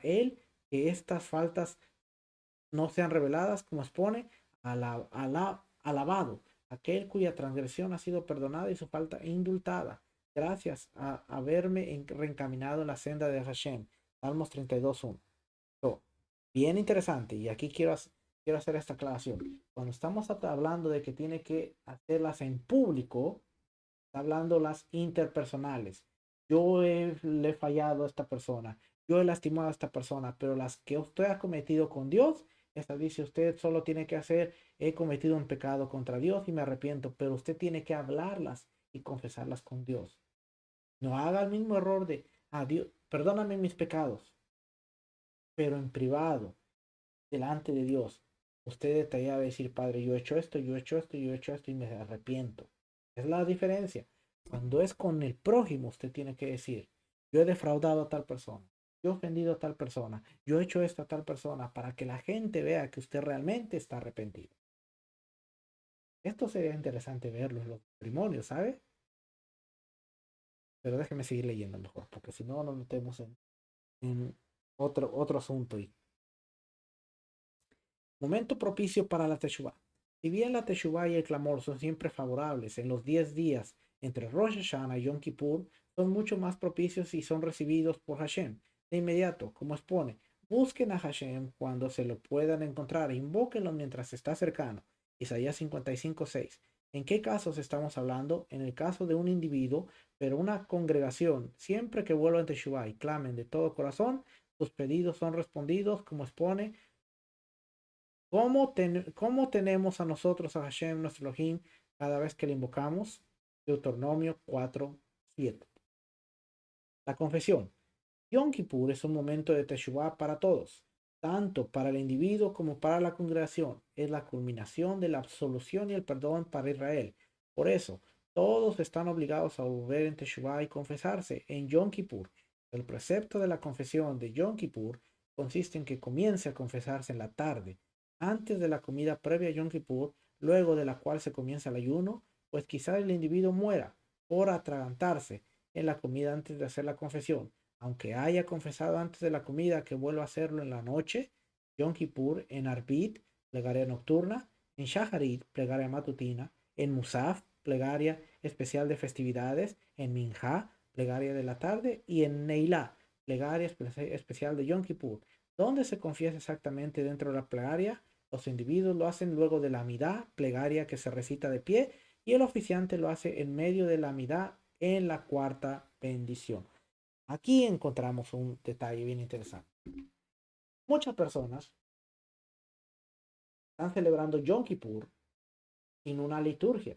él que estas faltas no sean reveladas, como expone, alabado, aquel cuya transgresión ha sido perdonada y su falta indultada, gracias a haberme reencaminado en la senda de Hashem. Salmos 32:1. So, bien interesante, y aquí quiero hacer esta aclaración. Cuando estamos hablando de que tiene que hacerlas en público, está hablando las interpersonales. Le he fallado a esta persona, yo he lastimado a esta persona, pero las que usted ha cometido con Dios, esta dice usted solo tiene que hacer, he cometido un pecado contra Dios y me arrepiento, pero usted tiene que hablarlas y confesarlas con Dios. No haga el mismo error de, Dios, perdóname mis pecados, pero en privado, delante de Dios, usted detallaba decir, Padre, yo he hecho esto, yo he hecho esto, yo he hecho esto y me arrepiento. Es la diferencia. Cuando es con el prójimo, usted tiene que decir, yo he defraudado a tal persona, yo he ofendido a tal persona, yo he hecho esto a tal persona, para que la gente vea que usted realmente está arrepentido. Esto sería interesante verlo en los matrimonios, ¿sabe? Pero déjeme seguir leyendo mejor, porque si no nos metemos en otro asunto. Y momento propicio para la Teshuvah. Si bien la Teshuvah y el clamor son siempre favorables en los 10 días entre Rosh Hashanah y Yom Kippur, son mucho más propicios y son recibidos por Hashem. De inmediato, como expone, busquen a Hashem cuando se lo puedan encontrar, invóquenlo mientras está cercano. Isaías 55:6. ¿En qué casos estamos hablando? En el caso de un individuo, pero una congregación, siempre que vuelvan a Teshuvah y clamen de todo corazón, sus pedidos son respondidos, como expone. ¿Cómo tenemos a nosotros a Hashem, nuestro Elohim, cada vez que le invocamos? Deuteronomio 4:7. La confesión. Yom Kippur es un momento de Teshuvah para todos, tanto para el individuo como para la congregación. Es la culminación de la absolución y el perdón para Israel. Por eso, todos están obligados a volver en Teshuvah y confesarse en Yom Kippur. El precepto de la confesión de Yom Kippur consiste en que comience a confesarse en la tarde, antes de la comida previa a Yom Kippur, luego de la cual se comienza el ayuno, pues quizá el individuo muera por atragantarse en la comida antes de hacer la confesión. Aunque haya confesado antes de la comida, que vuelva a hacerlo en la noche, Yom Kippur, en Arbit, plegaria nocturna, en Shaharit, plegaria matutina, en Musaf, plegaria especial de festividades, en Minha, plegaria de la tarde, y en Neilá, plegaria especial de Yom Kippur. ¿Dónde se confiesa exactamente dentro de la plegaria? Los individuos lo hacen luego de la Amidá, plegaria que se recita de pie, y el oficiante lo hace en medio de la Amidá en la cuarta bendición. Aquí encontramos un detalle bien interesante. Muchas personas están celebrando Yom Kippur sin una liturgia,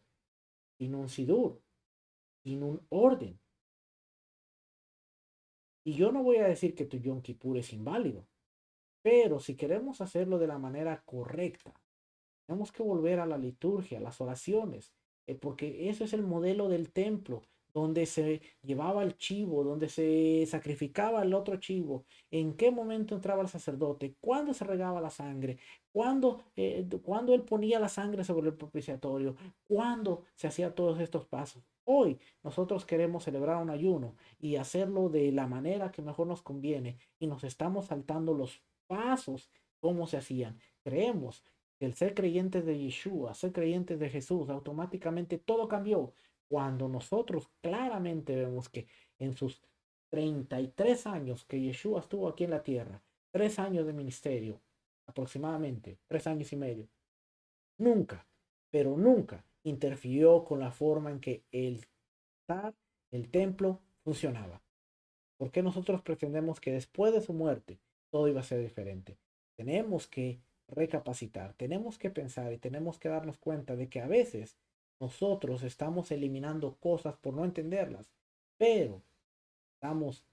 sin un sidur, sin un orden. Y yo no voy a decir que tu Yom Kippur es inválido, pero si queremos hacerlo de la manera correcta, tenemos que volver a la liturgia, a las oraciones, porque eso es el modelo del templo, donde se llevaba el chivo, donde se sacrificaba el otro chivo, en qué momento entraba el sacerdote, cuándo se regaba la sangre, cuándo él ponía la sangre sobre el propiciatorio, cuándo se hacía todos estos pasos. Hoy nosotros queremos celebrar un ayuno y hacerlo de la manera que mejor nos conviene y nos estamos saltando los pasos como se hacían. Creemos el ser creyentes de Yeshua, ser creyentes de Jesús, automáticamente todo cambió cuando nosotros claramente vemos que en sus 33 años que Yeshua estuvo aquí en la tierra, 3 años de ministerio, aproximadamente, 3 años y medio, nunca, pero nunca interfirió con la forma en que el templo funcionaba. ¿Por qué nosotros pretendemos que después de su muerte todo iba a ser diferente? Tenemos que recapacitar, tenemos que pensar y tenemos que darnos cuenta de que a veces nosotros estamos eliminando cosas por no entenderlas, pero estamos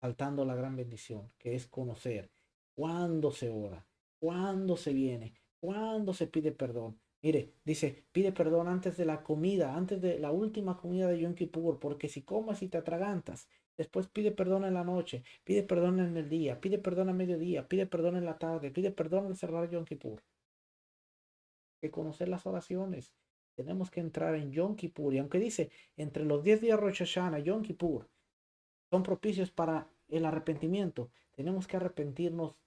faltando la gran bendición, que es conocer cuándo se ora, cuándo se viene, cuándo se pide perdón. Mire, dice, pide perdón antes de la comida, antes de la última comida de Yom Kippur, porque si comes y te atragantas, después pide perdón en la noche, pide perdón en el día, pide perdón a mediodía, pide perdón en la tarde, pide perdón al cerrar Yom Kippur. Hay que conocer las oraciones. Tenemos que entrar en Yom Kippur. Y aunque dice, entre los 10 días Rosh Hashanah, Yom Kippur, son propicios para el arrepentimiento. Tenemos que arrepentirnos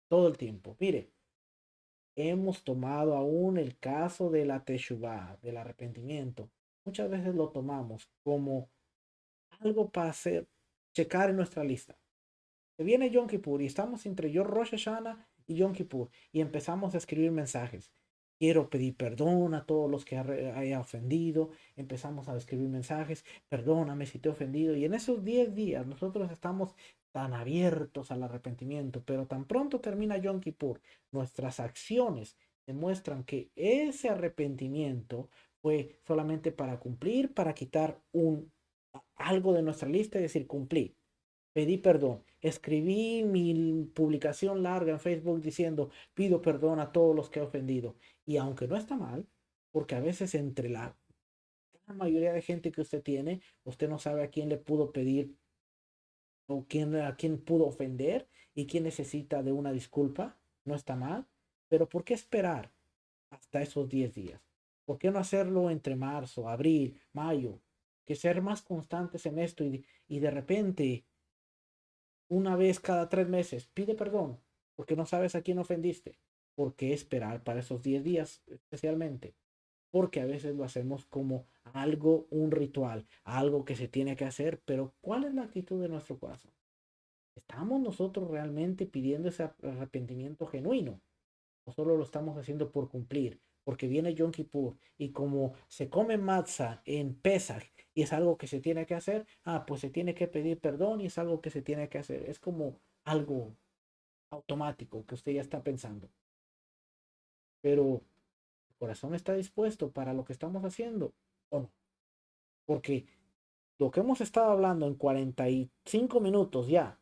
todo el tiempo. Mire, hemos tomado aún el caso de la Teshuvah, del arrepentimiento. Muchas veces lo tomamos como algo para hacer, checar en nuestra lista. Que viene Yom Kippur y estamos entre yo Rosh Hashanah y Yom Kippur y empezamos a escribir mensajes. Quiero pedir perdón a todos los que haya ofendido. Empezamos a escribir mensajes. Perdóname si te he ofendido. Y en esos 10 días nosotros estamos tan abiertos al arrepentimiento. Pero tan pronto termina Yom Kippur, nuestras acciones demuestran que ese arrepentimiento fue solamente para cumplir, para quitar algo de nuestra lista y decir cumplí, pedí perdón. Escribí mi publicación larga en Facebook diciendo, pido perdón a todos los que he ofendido. Y aunque no está mal, porque a veces entre la gran mayoría de gente que usted tiene, usted no sabe a quién le pudo pedir o a quién pudo ofender y quién necesita de una disculpa, no está mal. Pero ¿por qué esperar hasta esos 10 días? ¿Por qué no hacerlo entre marzo, abril, mayo? Que ser más constantes en esto y de repente una vez cada 3 meses, pide perdón, porque no sabes a quién ofendiste. ¿Por qué esperar para esos 10 días especialmente? Porque a veces lo hacemos como algo, un ritual, algo que se tiene que hacer, pero ¿cuál es la actitud de nuestro corazón? ¿Estamos nosotros realmente pidiendo ese arrepentimiento genuino? ¿O solo lo estamos haciendo por cumplir? Porque viene Yom Kippur y como se come matzah en Pesach y es algo que se tiene que hacer, pues se tiene que pedir perdón y es algo que se tiene que hacer. Es como algo automático que usted ya está pensando. Pero el corazón está dispuesto para lo que estamos haciendo o no. Porque lo que hemos estado hablando en 45 minutos ya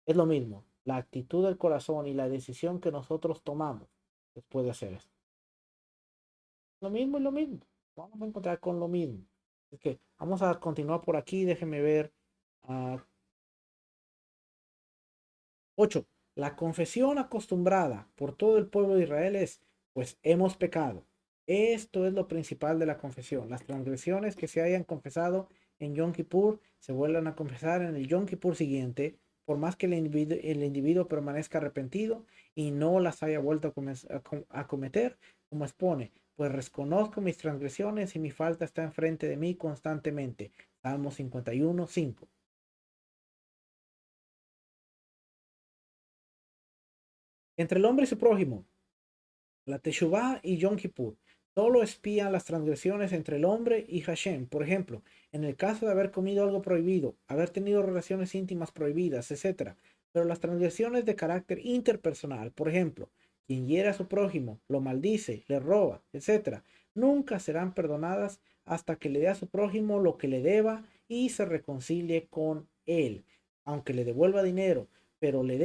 es lo mismo. La actitud del corazón y la decisión que nosotros tomamos después de hacer esto. Lo mismo y lo mismo. Vamos a encontrar con lo mismo. Es que vamos a continuar por aquí. Déjenme ver. 8. La confesión acostumbrada por todo el pueblo de Israel es, pues hemos pecado. Esto es lo principal de la confesión. Las transgresiones que se hayan confesado en Yom Kippur se vuelvan a confesar en el Yom Kippur siguiente, por más que el individuo permanezca arrepentido y no las haya vuelto a cometer, como expone, pues reconozco mis transgresiones y mi falta está enfrente de mí constantemente. Salmo 51, 5. Entre el hombre y su prójimo, la Teshuvah y Yom Kippur solo espían las transgresiones entre el hombre y Hashem. Por ejemplo, en el caso de haber comido algo prohibido, haber tenido relaciones íntimas prohibidas, etc. Pero las transgresiones de carácter interpersonal, por ejemplo, quien hiere a su prójimo, lo maldice, le roba, etc., nunca serán perdonadas hasta que le dé a su prójimo lo que le deba y se reconcilie con él, aunque le devuelva dinero, pero le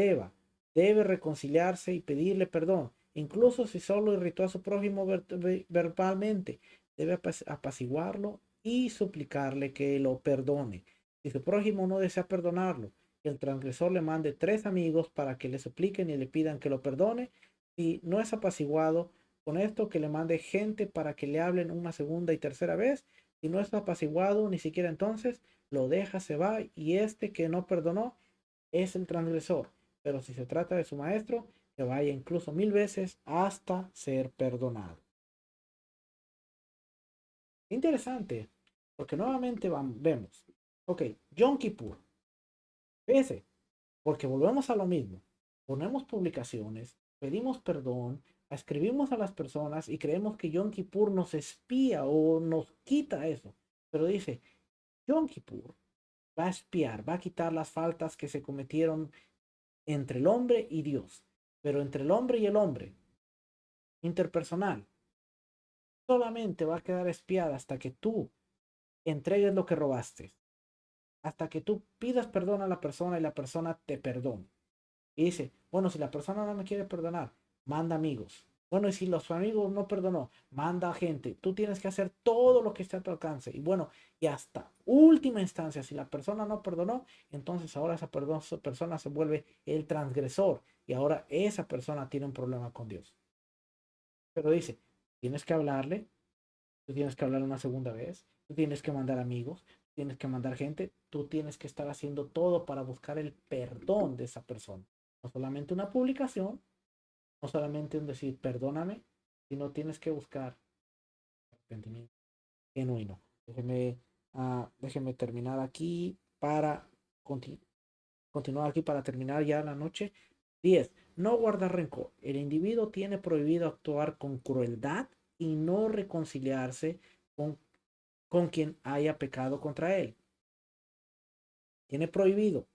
debe reconciliarse y pedirle perdón, incluso si solo irritó a su prójimo verbalmente, debe apaciguarlo y suplicarle que lo perdone. Si su prójimo no desea perdonarlo, que el transgresor le mande 3 amigos para que le supliquen y le pidan que lo perdone. Si no es apaciguado con esto, que le mande gente para que le hablen una segunda y tercera vez. Si no es apaciguado, ni siquiera entonces, lo deja, se va, y este que no perdonó es el transgresor. Pero si se trata de su maestro, que vaya incluso 1000 veces hasta ser perdonado. Interesante, porque nuevamente vemos, ok, Yom Kippur, ese, porque volvemos a lo mismo. Ponemos publicaciones, pedimos perdón, escribimos a las personas y creemos que Yom Kippur nos espía o nos quita eso. Pero dice, Yom Kippur va a espiar, va a quitar las faltas que se cometieron entre el hombre y Dios. Pero entre el hombre y el hombre, interpersonal, solamente va a quedar espiada hasta que tú entregues lo que robaste. Hasta que tú pidas perdón a la persona y la persona te perdone. Y dice, bueno, si la persona no me quiere perdonar, manda amigos. Bueno, y si los amigos no perdonó, manda gente. Tú tienes que hacer todo lo que esté a tu alcance. Y bueno, y hasta última instancia, si la persona no perdonó, entonces ahora esa persona se vuelve el transgresor. Y ahora esa persona tiene un problema con Dios. Pero dice, tienes que hablarle, tú tienes que hablar una segunda vez, tú tienes que mandar amigos, tienes que mandar gente, tú tienes que estar haciendo todo para buscar el perdón de esa persona. No solamente una publicación, no solamente un decir perdóname, sino tienes que buscar arrepentimiento genuino. Déjeme terminar aquí para continuar aquí para terminar ya la noche. 10. No guardar rencor. El individuo tiene prohibido actuar con crueldad y no reconciliarse con con quien haya pecado contra él. Tiene prohibido,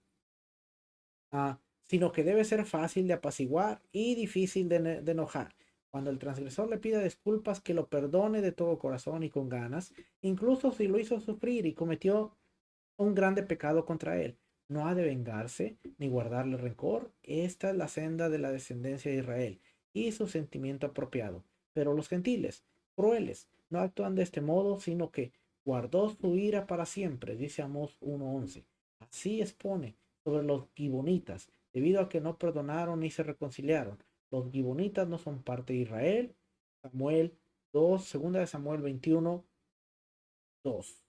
sino que debe ser fácil de apaciguar y difícil de enojar. Cuando el transgresor le pida disculpas, que lo perdone de todo corazón y con ganas, incluso si lo hizo sufrir y cometió un grande pecado contra él. No ha de vengarse ni guardarle rencor. Esta es la senda de la descendencia de Israel y su sentimiento apropiado. Pero los gentiles, crueles, no actúan de este modo, sino que guardó su ira para siempre, dice Amós 1:11. Así expone sobre los gibonitas, debido a que no perdonaron ni se reconciliaron. Los gibonitas no son parte de Israel. Samuel 2, segunda de Samuel 21, 2.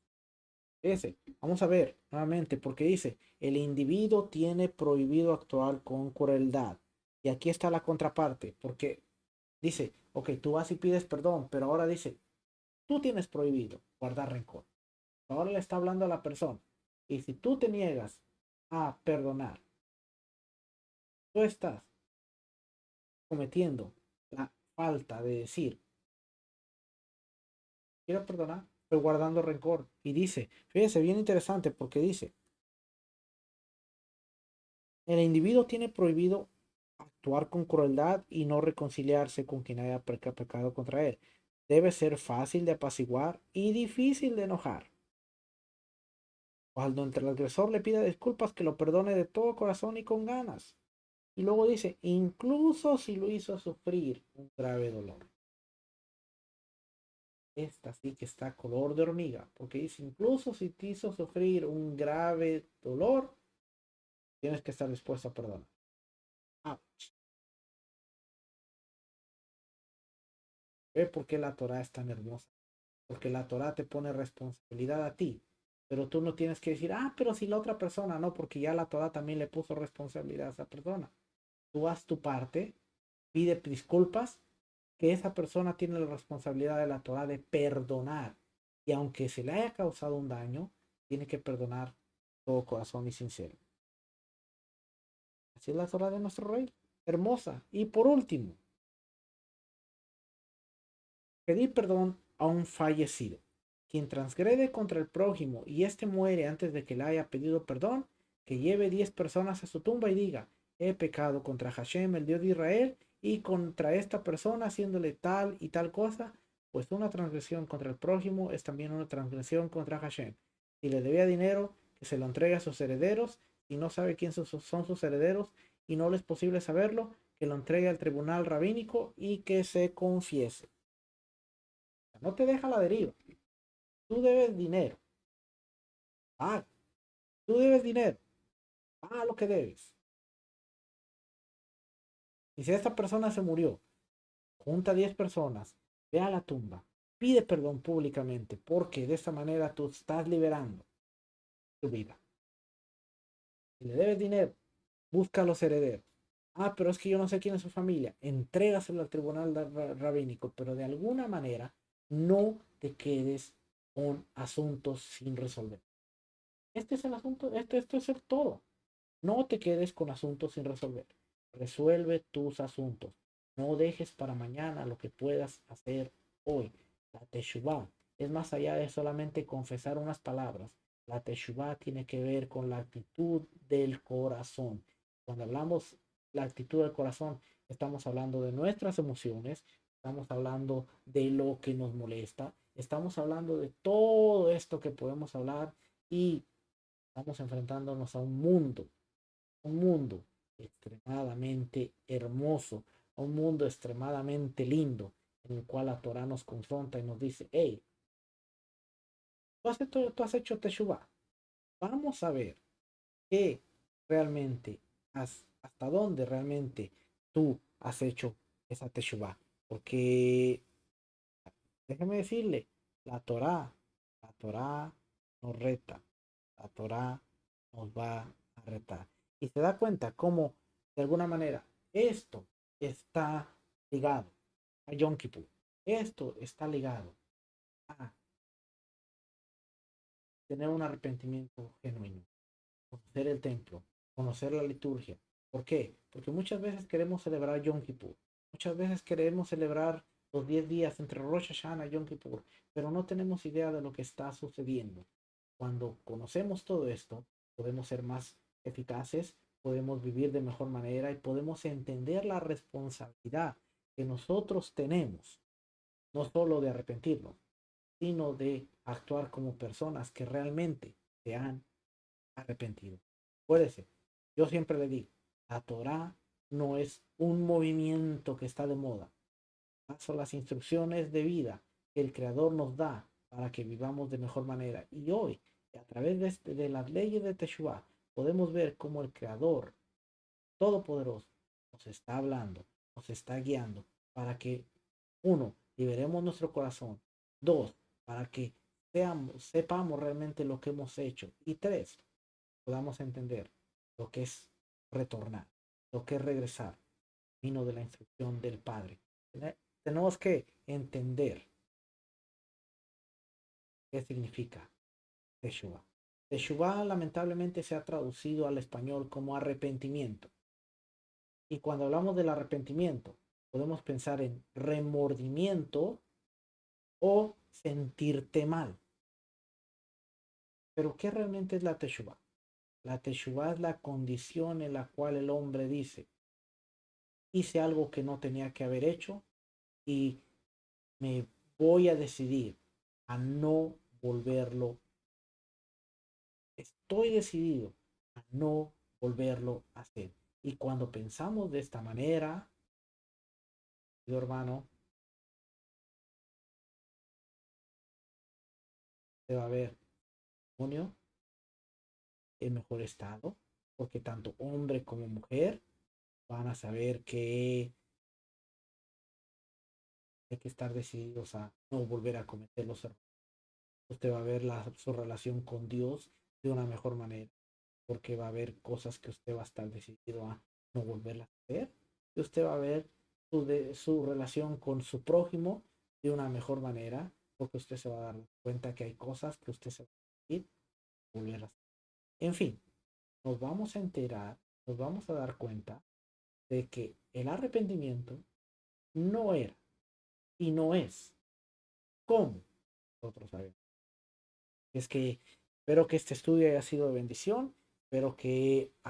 Ese. Vamos a ver nuevamente, porque dice, el individuo tiene prohibido actuar con crueldad. Y aquí está la contraparte, porque dice, ok, tú vas y pides perdón, pero ahora dice, tú tienes prohibido guardar rencor. Ahora le está hablando a la persona. Y si tú te niegas a perdonar, tú estás cometiendo la falta de decir, quiero perdonar, pero guardando rencor. Y dice, fíjese, bien interesante, porque dice, el individuo tiene prohibido actuar con crueldad y no reconciliarse con quien haya pecado contra él. Debe ser fácil de apaciguar y difícil de enojar. Cuando el transgresor le pida disculpas, que lo perdone de todo corazón y con ganas. Y luego dice, incluso si lo hizo sufrir un grave dolor. Esta sí que está color de hormiga, porque dice, incluso si te hizo sufrir un grave dolor, tienes que estar dispuesto a perdonar. Ouch. ¿Ve por qué la Torah es tan hermosa? Porque la Torah te pone responsabilidad a ti, pero tú no tienes que decir, pero si la otra persona, no, porque ya la Torah también le puso responsabilidad a esa persona. Tú haz tu parte, pide disculpas, que esa persona tiene la responsabilidad de la Torah de perdonar. Y aunque se le haya causado un daño, tiene que perdonar todo corazón y sincero. Así es la Torah de nuestro rey. Hermosa. Y por último, pedir perdón a un fallecido. Quien transgrede contra el prójimo y éste muere antes de que le haya pedido perdón, que lleve 10 personas a su tumba y diga, he pecado contra Hashem, el Dios de Israel, y contra esta persona haciéndole tal y tal cosa, pues una transgresión contra el prójimo es también una transgresión contra Hashem. Si le debía dinero, que se lo entregue a sus herederos. Si no sabe quién son sus herederos y no le es posible saberlo, que lo entregue al tribunal rabínico y que se confiese. No te deja la deriva. Tú debes dinero. Ah, tú debes dinero. Ah, lo que debes. Y si esta persona se murió, junta 10 personas, ve a la tumba, pide perdón públicamente, porque de esta manera tú estás liberando tu vida. Si le debes dinero, busca a los herederos. Ah, pero es que yo no sé quién es su familia. Entrégaselo al tribunal rabínico, pero de alguna manera no te quedes con asuntos sin resolver. Este es el asunto, esto es el todo. No te quedes con asuntos sin resolver. Resuelve tus asuntos. No dejes para mañana lo que puedas hacer hoy. La Teshuvah es más allá de solamente confesar unas palabras. La Teshuvah tiene que ver con la actitud del corazón. Cuando hablamos la actitud del corazón, estamos hablando de nuestras emociones, estamos hablando de lo que nos molesta, estamos hablando de todo esto que podemos hablar y estamos enfrentándonos a un mundo extremadamente hermoso, un mundo extremadamente lindo, en el cual la Torah nos confronta y nos dice, hey, tú has hecho Teshuvah. Vamos a ver qué realmente hasta dónde realmente tú has hecho esa Teshuvah. Porque déjeme decirle, la Torah nos reta, la Torah nos va a retar. Y se da cuenta cómo, de alguna manera, esto está ligado a Yom Kippur. Esto está ligado a tener un arrepentimiento genuino, conocer el templo, conocer la liturgia. ¿Por qué? Porque muchas veces queremos celebrar Yom Kippur. Muchas veces queremos celebrar los 10 días entre Rosh Hashanah y Yom Kippur, pero no tenemos idea de lo que está sucediendo. Cuando conocemos todo esto, podemos ser más eficaces, podemos vivir de mejor manera y podemos entender la responsabilidad que nosotros tenemos, no solo de arrepentirnos, sino de actuar como personas que realmente se han arrepentido. Acuérdese, yo siempre le digo, la Torah no es un movimiento que está de moda, son las instrucciones de vida que el Creador nos da para que vivamos de mejor manera. Y hoy, a través de las leyes de Teshuvah, podemos ver cómo el Creador Todopoderoso nos está hablando, nos está guiando para que, uno, liberemos nuestro corazón. Dos, para que sepamos realmente lo que hemos hecho. Y tres, podamos entender lo que es retornar, lo que es regresar, vino de la instrucción del Padre. Tenemos que entender qué significa Teshuvah. Teshuvah lamentablemente se ha traducido al español como arrepentimiento. Y cuando hablamos del arrepentimiento, podemos pensar en remordimiento o sentirte mal. Pero ¿qué realmente es la Teshuvah? La Teshuvah es la condición en la cual el hombre dice, hice algo que no tenía que haber hecho y me voy a decidir a no volverlo. Estoy decidido a no volverlo a hacer. Y cuando pensamos de esta manera, mi hermano, se va a ver junio en mejor estado, porque tanto hombre como mujer van a saber que hay que estar decididos a no volver a cometer los errores. Usted va a ver su relación con Dios de una mejor manera, porque va a haber cosas que usted va a estar decidido a no volverlas a hacer, y usted va a ver su relación con su prójimo de una mejor manera, porque usted se va a dar cuenta que hay cosas que usted se va a ir volver a hacer. En fin, nos vamos a enterar, nos vamos a dar cuenta de que el arrepentimiento no era y no es como nosotros sabemos. Es que espero que este estudio haya sido de bendición, espero que uh,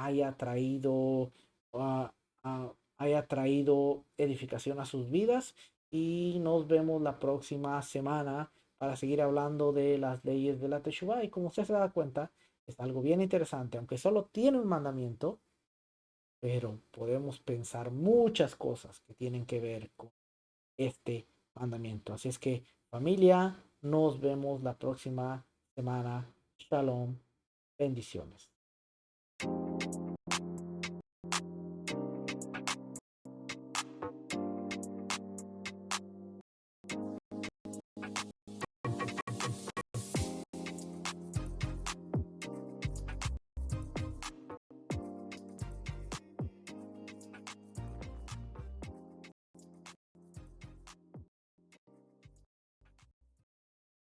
haya traído edificación a sus vidas y nos vemos la próxima semana para seguir hablando de las leyes de la Teshuvah. Y como usted se da cuenta, es algo bien interesante, aunque solo tiene un mandamiento, pero podemos pensar muchas cosas que tienen que ver con este mandamiento. Así es que, familia, nos vemos la próxima semana. Shalom, bendiciones.